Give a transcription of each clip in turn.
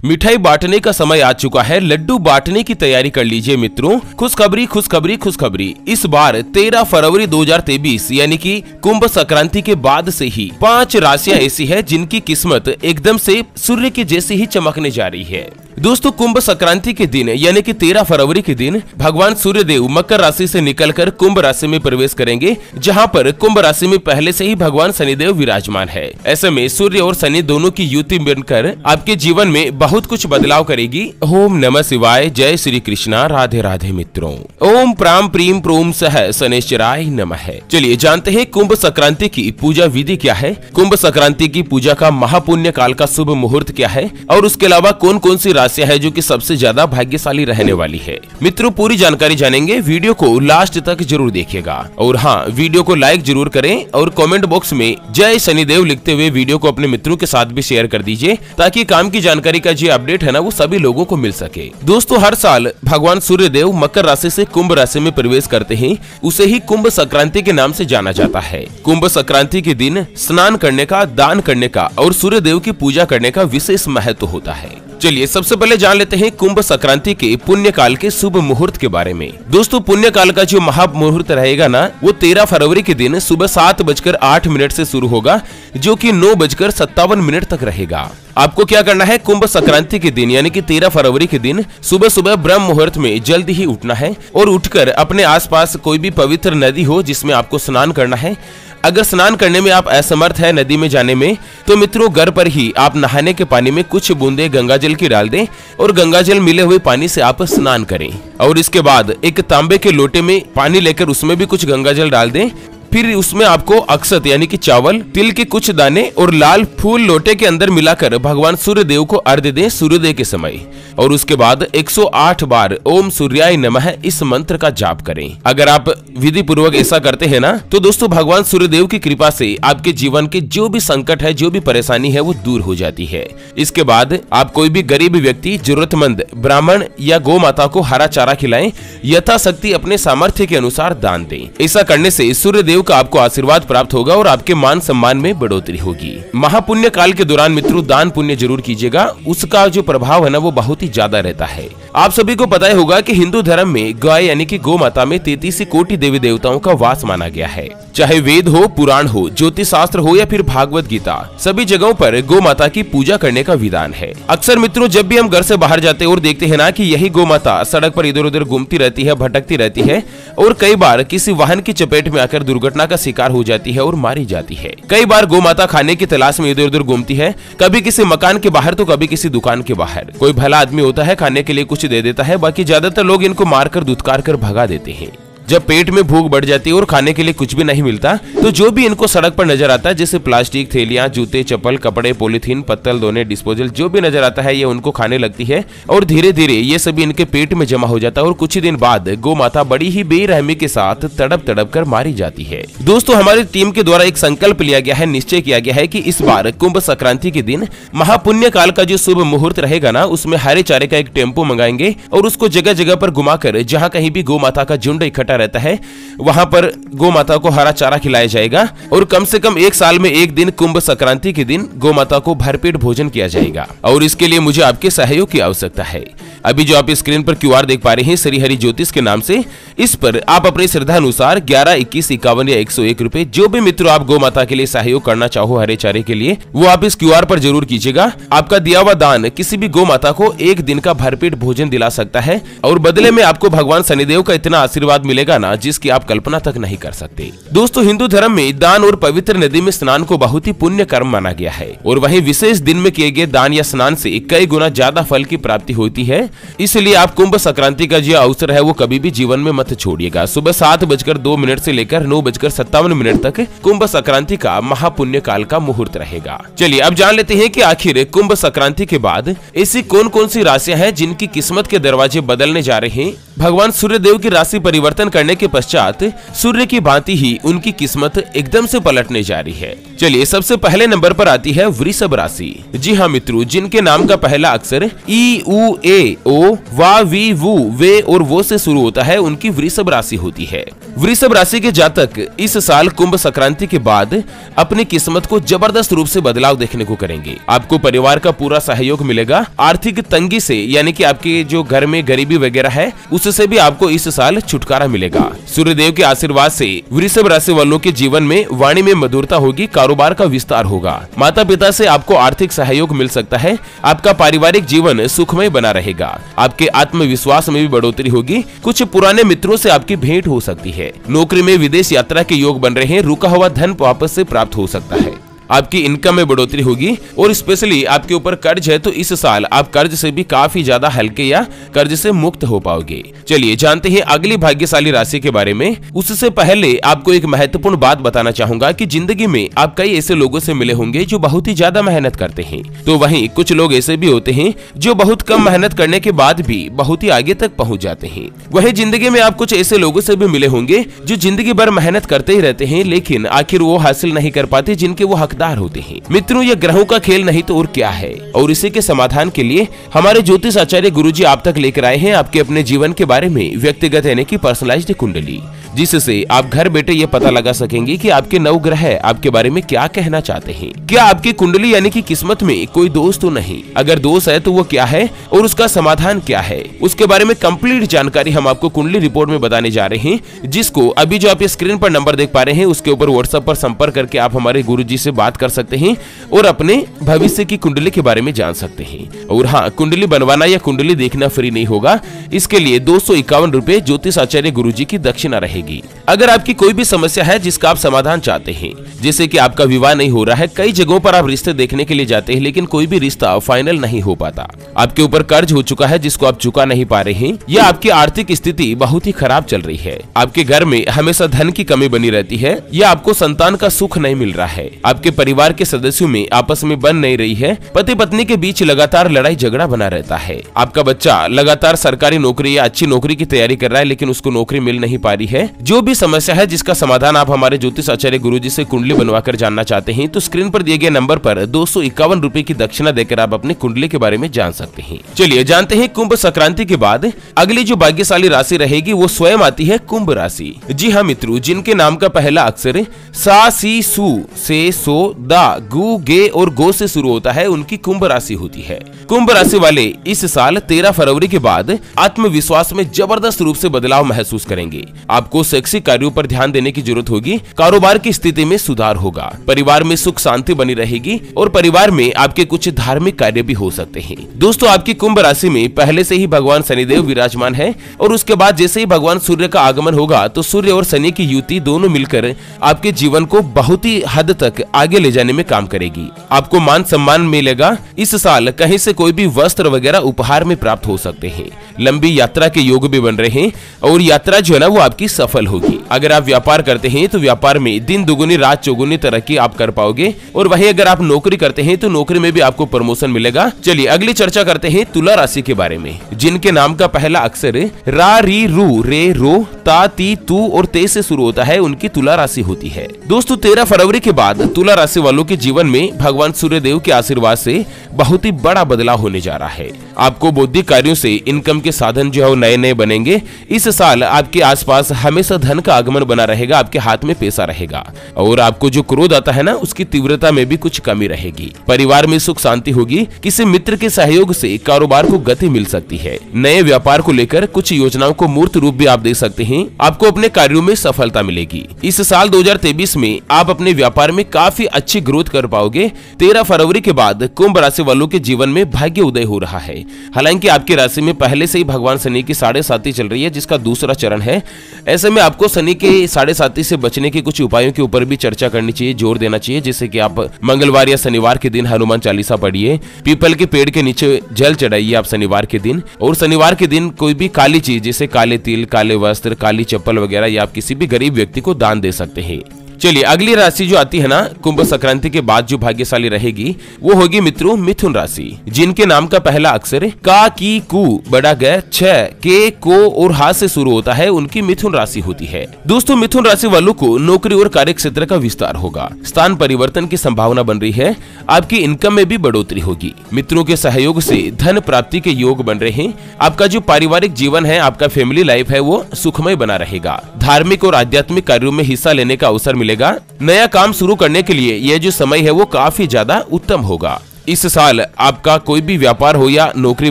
मिठाई बांटने का समय आ चुका है, लड्डू बांटने की तैयारी कर लीजिए मित्रों। खुशखबरी खुशखबरी खुशखबरी, इस बार 13 फरवरी 2023 यानी कि कुंभ संक्रांति के बाद से ही 5 राशियां ऐसी है जिनकी किस्मत एकदम से सूर्य के जैसे ही चमकने जा रही है। दोस्तों, कुंभ संक्रांति के दिन यानी कि 13 फरवरी के दिन भगवान सूर्य देव मकर राशि से निकलकर कुंभ राशि में प्रवेश करेंगे, जहां पर कुंभ राशि में पहले से ही भगवान शनिदेव विराजमान है। ऐसे में सूर्य और शनि दोनों की युति बनकर आपके जीवन में बहुत कुछ बदलाव करेगी। ओम नमः शिवाय, जय श्री कृष्णा, राधे राधे मित्रों। ओम प्राम प्रीम प्रोम सह शनैश्चराय नमः। चलिए जानते हैं कुंभ संक्रांति की पूजा विधि क्या है, कुंभ संक्रांति की पूजा का महापुण्य काल का शुभ मुहूर्त क्या है, और उसके अलावा कौन कौन सी राशियां है जो कि सबसे ज्यादा भाग्यशाली रहने वाली है। मित्रों, पूरी जानकारी जानेंगे, वीडियो को लास्ट तक जरूर देखिएगा। और हाँ, वीडियो को लाइक जरूर करें और कमेंट बॉक्स में जय शनिदेव लिखते हुए वीडियो को अपने मित्रों के साथ भी शेयर कर दीजिए, ताकि काम की जानकारी का जो अपडेट है ना वो सभी लोगों को मिल सके। दोस्तों, हर साल भगवान सूर्य देव मकर राशि से कुंभ राशि में प्रवेश करते हैं, उसे ही कुंभ संक्रांति के नाम से जाना जाता है। कुंभ संक्रांति के दिन स्नान करने का, दान करने का और सूर्य देव की पूजा करने का विशेष महत्व होता है। चलिए सबसे पहले जान लेते हैं कुंभ संक्रांति के पुण्य काल के शुभ मुहूर्त के बारे में। दोस्तों, पुण्य काल का जो महामुहूर्त रहेगा ना, वो 13 फरवरी के दिन सुबह 7:08 से शुरू होगा, जो कि 9:57 तक रहेगा। आपको क्या करना है, कुंभ संक्रांति के दिन यानी कि 13 फरवरी के दिन सुबह सुबह ब्रह्म मुहूर्त में जल्दी ही उठना है और उठकर अपने आसपास कोई भी पवित्र नदी हो जिसमें आपको स्नान करना है। अगर स्नान करने में आप असमर्थ है नदी में जाने में, तो मित्रों घर पर ही आप नहाने के पानी में कुछ बूंदे गंगाजल की डाल दें और गंगाजल मिले हुए पानी से आप स्नान करें। और इसके बाद एक तांबे के लोटे में पानी लेकर उसमें भी कुछ गंगाजल डाल दें। फिर उसमें आपको अक्षत यानी कि चावल, तिल के कुछ दाने और लाल फूल लोटे के अंदर मिलाकर भगवान सूर्य देव को अर्घ्य दें सूर्योदय के समय। और उसके बाद 108 बार ओम सूर्याय नमः इस मंत्र का जाप करें। अगर आप विधि पूर्वक ऐसा करते हैं ना, तो दोस्तों भगवान सूर्य देव की कृपा से आपके जीवन के जो भी संकट है, जो भी परेशानी है, वो दूर हो जाती है। इसके बाद आप कोई भी गरीब व्यक्ति, जरूरतमंद ब्राह्मण या गौ माता को हरा चारा खिलाएं, यथाशक्ति अपने सामर्थ्य के अनुसार दान दें। ऐसा करने से सूर्य देव का आपको आशीर्वाद प्राप्त होगा और आपके मान सम्मान में बढ़ोतरी होगी। महापुण्य काल के दौरान मित्रों दान पुण्य जरूर कीजिएगा, उसका जो प्रभाव है ना वो बहुत ही ज्यादा रहता है। आप सभी को पता ही होगा कि हिंदू धर्म में गाय यानी कि गौ माता में 33 कोटि देवी देवताओं का वास माना गया है। चाहे वेद हो, पुराण हो, ज्योतिष शास्त्र हो या फिर भागवत गीता, सभी जगहों पर गौ माता की पूजा करने का विधान है। अक्सर मित्रों जब भी हम घर से बाहर जाते हैं और देखते हैं ना कि यही गौ माता सड़क पर इधर उधर घूमती रहती है, भटकती रहती है और कई बार किसी वाहन की चपेट में आकर दुर्घटना का शिकार हो जाती है और मारी जाती है। कई बार गौ माता खाने की तलाश में इधर उधर घूमती है, कभी किसी मकान के बाहर तो कभी किसी दुकान के बाहर। कोई भला आदमी होता है, खाने के लिए कुछ दे देता है, बाकी ज्यादातर लोग इनको मारकर दुत्कार कर भगा देते हैं। जब पेट में भूख बढ़ जाती है और खाने के लिए कुछ भी नहीं मिलता, तो जो भी इनको सड़क पर नजर आता है, जैसे प्लास्टिक, थैलियां, जूते, चप्पल, कपड़े, पॉलीथीन, पत्तल, दोने, डिस्पोजल, जो भी नजर आता है ये उनको खाने लगती है और धीरे धीरे ये सभी इनके पेट में जमा हो जाता है और कुछ ही दिन बाद गौ माता बड़ी ही बेरहमी के साथ तड़प तड़प कर मारी जाती है। दोस्तों, हमारी टीम के द्वारा एक संकल्प लिया गया है, निश्चय किया गया है कि इस बार कुंभ संक्रांति के दिन महापुण्य काल का जो शुभ मुहूर्त रहेगा ना, उसमें हरे चारे का एक टेम्पो मंगाएंगे और उसको जगह जगह पर घुमाकर जहाँ कहीं भी गौ माता का झुंड इकट्ठा रहता है, वहां पर गौ माता को हरा चारा खिलाया जाएगा और कम से कम एक साल में एक दिन कुंभ संक्रांति के दिन गौ माता को भरपेट भोजन किया जाएगा। और इसके लिए मुझे आपके सहयोग की आवश्यकता है। अभी जो आप स्क्रीन पर QR देख पा रहे हैं श्री हरि ज्योतिष के नाम से, इस पर आप अपनी श्रद्धा अनुसार 11, 21, 51 या 101 रुपए, जो भी मित्रों आप गौ माता के लिए सहयोग करना चाहो हरे चारे के लिए, वो आप इस QR पर जरूर कीजिएगा। आपका दिया हुआ दान किसी भी गौ माता को एक दिन का भरपेट भोजन दिला सकता है और बदले में आपको भगवान शनिदेव का इतना आशीर्वाद मिलेगा ना जिसकी आप कल्पना तक नहीं कर सकते। दोस्तों, हिंदू धर्म में दान और पवित्र नदी में स्नान को बहुत ही पुण्य कर्म माना गया है और वहीं विशेष दिन में किए गए दान या स्नान से कई गुना ज्यादा फल की प्राप्ति होती है। इसलिए आप कुंभ संक्रांति का जो अवसर है वो कभी भी जीवन में मत छोड़िएगा। सुबह 7:02 से लेकर 9:57 तक कुंभ संक्रांति का महापुण्य काल का मुहूर्त रहेगा। चलिए अब जान लेते हैं कि आखिर कुंभ संक्रांति के बाद ऐसी कौन कौन सी राशियां हैं जिनकी किस्मत के दरवाजे बदलने जा रहे हैं। भगवान सूर्य देव की राशि परिवर्तन करने के पश्चात सूर्य की भांति ही उनकी किस्मत एकदम से पलटने जा रही है। चलिए सबसे पहले नंबर पर आती है वृषभ राशि। जी हाँ मित्रों, जिनके नाम का पहला अक्षर ई उ ए ओ, वा, वी, वु, वे और वो से शुरू होता है उनकी वृषभ राशि होती है। वृषभ राशि के जातक इस साल कुंभ संक्रांति के बाद अपनी किस्मत को जबरदस्त रूप से बदलाव देखने को करेंगे। आपको परिवार का पूरा सहयोग मिलेगा। आर्थिक तंगी से यानी कि आपके जो घर में गरीबी वगैरह है उससे भी आपको इस साल छुटकारा मिलेगा। सूर्यदेव के आशीर्वाद से वृषभ राशि वालों के जीवन में वाणी में मधुरता होगी, कारोबार का विस्तार होगा। माता पिता से आपको आर्थिक सहयोग मिल सकता है। आपका पारिवारिक जीवन सुखमय बना रहेगा। आपके आत्मविश्वास में भी बढ़ोतरी होगी। कुछ पुराने मित्रों से आपकी भेंट हो सकती है। नौकरी में विदेश यात्रा के योग बन रहे हैं। रुका हुआ धन वापस से प्राप्त हो सकता है। आपकी इनकम में बढ़ोतरी होगी और स्पेशली आपके ऊपर कर्ज है तो इस साल आप कर्ज से भी काफी ज्यादा हल्के या कर्ज से मुक्त हो पाओगे। चलिए जानते हैं अगली भाग्यशाली राशि के बारे में। उससे पहले आपको एक महत्वपूर्ण बात बताना चाहूंगा कि जिंदगी में आप कई ऐसे लोगों से मिले होंगे जो बहुत ही ज्यादा मेहनत करते हैं, तो वहीं कुछ लोग ऐसे भी होते हैं जो बहुत कम मेहनत करने के बाद भी बहुत ही आगे तक पहुंच जाते हैं। वहीं जिंदगी में आप कुछ ऐसे लोगों से भी मिले होंगे जो जिंदगी भर मेहनत करते ही रहते हैं लेकिन आखिर वो हासिल नहीं कर पाते जिनके वो हकदार होते हैं। मित्रों, ये ग्रहों का खेल नहीं तो और क्या है। और इसी के समाधान के लिए हमारे ज्योतिष आचार्य गुरुजी आप तक लेकर आए हैं आपके अपने जीवन के बारे में व्यक्तिगत यानी कि पर्सनलाइज्ड कुंडली, जिससे आप घर बैठे ये पता लगा सकेंगे कि आपके नवग्रह आपके बारे में क्या कहना चाहते हैं। क्या आपकी कुंडली यानी कि किस्मत में कोई दोष तो नहीं? अगर दोष है तो वो क्या है और उसका समाधान क्या है, उसके बारे में कंप्लीट जानकारी हम आपको कुंडली रिपोर्ट में बताने जा रहे हैं, जिसको अभी जो आप स्क्रीन पर नंबर देख पा रहे हैं उसके ऊपर व्हाट्सएप पर संपर्क करके आप हमारे गुरुजी से बात कर सकते हैं और अपने भविष्य की कुंडली के बारे में जान सकते हैं। और हाँ, कुंडली बनवाना या कुंडली देखना फ्री नहीं होगा। इसके लिए 251 रुपए ज्योतिष आचार्य गुरुजी की दक्षिणा रहेगी। अगर आपकी कोई भी समस्या है जिसका आप समाधान चाहते हैं, जैसे कि आपका विवाह नहीं हो रहा है, कई जगहों पर आप रिश्ते देखने के लिए जाते हैं लेकिन कोई भी रिश्ता फाइनल नहीं हो पाता, आपके ऊपर कर्ज हो चुका है जिसको आप चुका नहीं पा रहे हैं, या आपकी आर्थिक स्थिति बहुत ही खराब चल रही है, आपके घर में हमेशा धन की कमी बनी रहती है, या आपको संतान का सुख नहीं मिल रहा है, आपके परिवार के सदस्यों में आपस में बन नहीं रही है, पति पत्नी के बीच लगातार लड़ाई झगड़ा बना रहता है, आपका बच्चा लगातार सरकारी नौकरी या अच्छी नौकरी की तैयारी कर रहा है लेकिन उसको नौकरी मिल नहीं पा रही है, जो भी समस्या है जिसका समाधान आप हमारे ज्योतिष आचार्य गुरुजी से कुंडली बनवाकर जानना चाहते हैं तो स्क्रीन पर दिए गए नंबर पर 251 रुपए की दक्षिणा देकर आप अपनी कुंडली के बारे में जान सकते हैं। चलिए जानते हैं कुंभ संक्रांति के बाद अगली जो भाग्यशाली राशि रहेगी वो स्वयं आती है कुंभ राशि। जी हाँ मित्रों, जिनके नाम का पहला अक्षर सा, सी, सु, से, सो, दा, गु, गे और गो से शुरू होता है उनकी कुंभ राशि होती है। कुंभ राशि वाले इस साल 13 फरवरी के बाद आत्मविश्वास में जबरदस्त रूप से बदलाव महसूस करेंगे। आपको शैक्षिक कार्यों पर ध्यान देने की जरूरत होगी। कारोबार की स्थिति में सुधार होगा। परिवार में सुख शांति बनी रहेगी और परिवार में आपके कुछ धार्मिक कार्य भी हो सकते हैं। दोस्तों, आपकी कुंभ राशि में पहले से ही भगवान शनिदेव विराजमान है और उसके बाद जैसे ही भगवान सूर्य का आगमन होगा तो सूर्य और शनि की युति दोनों मिलकर आपके जीवन को बहुत ही हद तक आगे ले जाने में काम करेगी। आपको मान सम्मान मिलेगा। इस साल कहीं से कोई भी वस्त्र वगैरह उपहार में प्राप्त हो सकते हैं। लंबी यात्रा के योग भी बन रहे हैं और यात्रा जो है ना वो आपकी सफल होगी। अगर आप व्यापार करते हैं तो व्यापार में दिन दुगुनी रात चौगुनी तरक्की आप कर पाओगे और वहीं अगर आप नौकरी करते हैं तो नौकरी में भी आपको प्रमोशन मिलेगा। चलिए अगली चर्चा करते हैं तुला राशि के बारे में, जिनके नाम का पहला अक्षर रा, री, रू, रे, रो, ता, ती, तू और ते से शुरू होता है उनकी तुला राशि होती है। दोस्तों, 13 फरवरी के बाद तुला राशि वालों के जीवन में भगवान सूर्यदेव के आशीर्वाद से बहुत ही बड़ा बदलाव होने जा रहा है। आपको बौद्धिक कार्यों से इनकम के साधन जो है नए नए बनेंगे। इस साल आपके आसपास हमेशा धन का आगमन बना रहेगा। आपके हाथ में पैसा रहेगा और आपको जो क्रोध आता है ना उसकी तीव्रता में भी कुछ कमी रहेगी। परिवार में सुख शांति होगी। किसी मित्र के सहयोग से कारोबार को गति मिल सकती है। नए व्यापार को लेकर कुछ योजनाओं को मूर्त रूप भी आप दे सकते हैं। आपको अपने कार्यों में सफलता मिलेगी। इस साल 2023 में आप अपने व्यापार में काफी अच्छी ग्रोथ कर पाओगे। 13 फरवरी के बाद कुंभ राशि वालों के जीवन में भाग्य उदय हो रहा है। हालांकि आपकी राशि में पहले से ही भगवान शनि की 7.5 चल रही है, जिसका दूसरा चरण है। ऐसे में आपको शनि के 7.5 से बचने के कुछ उपायों के ऊपर भी चर्चा करनी चाहिए, जोर देना चाहिए, जैसे कि आप मंगलवार या शनिवार के दिन हनुमान चालीसा पढ़िए, पीपल के पेड़ के नीचे जल चढ़ाइए आप शनिवार के दिन, और शनिवार के दिन कोई भी काली चीज जैसे काले तिल, काले वस्त्र, काली चप्पल वगैरह या आप किसी भी गरीब व्यक्ति को दान दे सकते हैं। चलिए अगली राशि जो आती है ना कुंभ संक्रांति के बाद जो भाग्यशाली रहेगी वो होगी मित्रों मिथुन राशि, जिनके नाम का पहला अक्षर का, की, कु, बड़ा ग, छ, के, को और हा से शुरू होता है, उनकी मिथुन राशि होती है। दोस्तों मिथुन राशि वालों को नौकरी और कार्य क्षेत्र का विस्तार होगा, स्थान परिवर्तन की संभावना बन रही है, आपकी इनकम में भी बढ़ोतरी होगी, मित्रों के सहयोग से धन प्राप्ति के योग बन रहे हैं, आपका जो पारिवारिक जीवन है, आपका फैमिली लाइफ है वो सुखमय बना रहेगा, धार्मिक और आध्यात्मिक कार्यों में हिस्सा लेने का अवसर मिलेगा, नया काम शुरू करने के लिए यह जो समय है वो काफी ज्यादा उत्तम होगा। इस साल आपका कोई भी व्यापार हो या नौकरी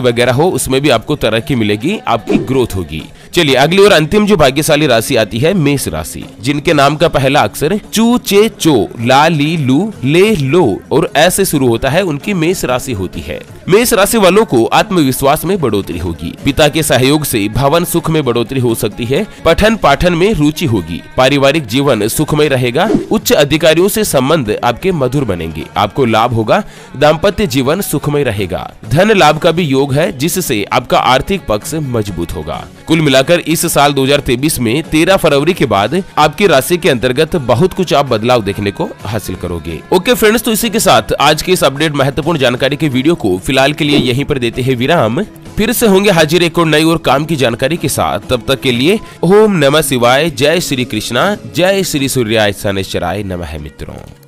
वगैरह हो उसमें भी आपको तरक्की मिलेगी, आपकी ग्रोथ होगी। चलिए अगली और अंतिम जो भाग्यशाली राशि आती है मेष राशि, जिनके नाम का पहला अक्षर चू, चे, चो, ला, ली, लू, ले, लो और ऐसे शुरू होता है, उनकी मेष राशि होती है। मेष राशि वालों को आत्मविश्वास में बढ़ोतरी होगी, पिता के सहयोग से भवन सुख में बढ़ोतरी हो सकती है, पठन पाठन में रुचि होगी, पारिवारिक जीवन सुखमय रहेगा, उच्च अधिकारियों से संबंध आपके मधुर बनेंगे, आपको लाभ होगा, दाम्पत्य जीवन सुखमय रहेगा, धन लाभ का भी योग है जिससे आपका आर्थिक पक्ष मजबूत होगा। कुल मिलाकर इस साल 2023 में 13 फरवरी के बाद आपकी राशि के अंतर्गत बहुत कुछ आप बदलाव देखने को हासिल करोगे। ओके फ्रेंड्स, तो इसी के साथ आज के इस अपडेट महत्वपूर्ण जानकारी के वीडियो को फिलहाल के लिए यहीं पर देते हैं विराम। फिर से होंगे हाजिर एक और नई और काम की जानकारी के साथ, तब तक के लिए ओम नमः शिवाय, जय श्री कृष्णा, जय श्री सूर्याय शनैश्चराय नमः मित्रों।